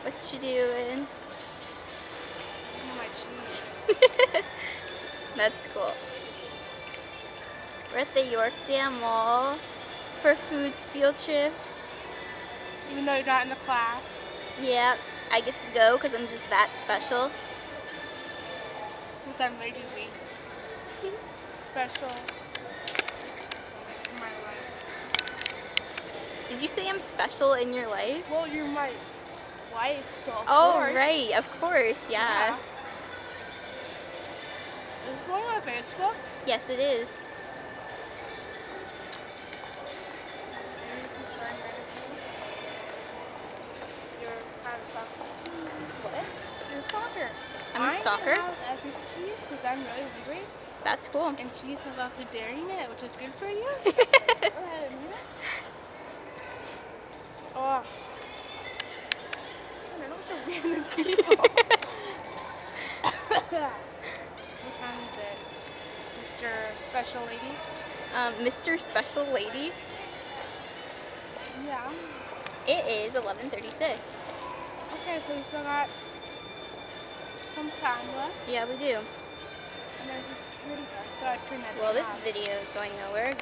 What you doing? My cheese. That's cool. We're at the Yorkdale Mall for Foods field trip. Even though you're not in the class. Yeah, I get to go because I'm just that special. Because I'm Lady Lee. Special in my life. Did you say I'm special in your life? Well, you're my wife, so of Oh, course. right, of course, yeah. Is this going on Facebook? Yes, it is. You're kind of soccer. What? You're a soccer. I'm a soccer? I have epic cheese because I'm really hungry. That's cool. And cheese has lots of dairy in it, which is good for you. Go ahead, Amina. Oh. I don't know some random people. What time is it? Mr. Special Lady? Mr. Special Lady? Yeah. It is 11:36. Okay, so we still got some time left. Yeah, we do. And there's this security guard, so I turn that Well, this off. video is going nowhere.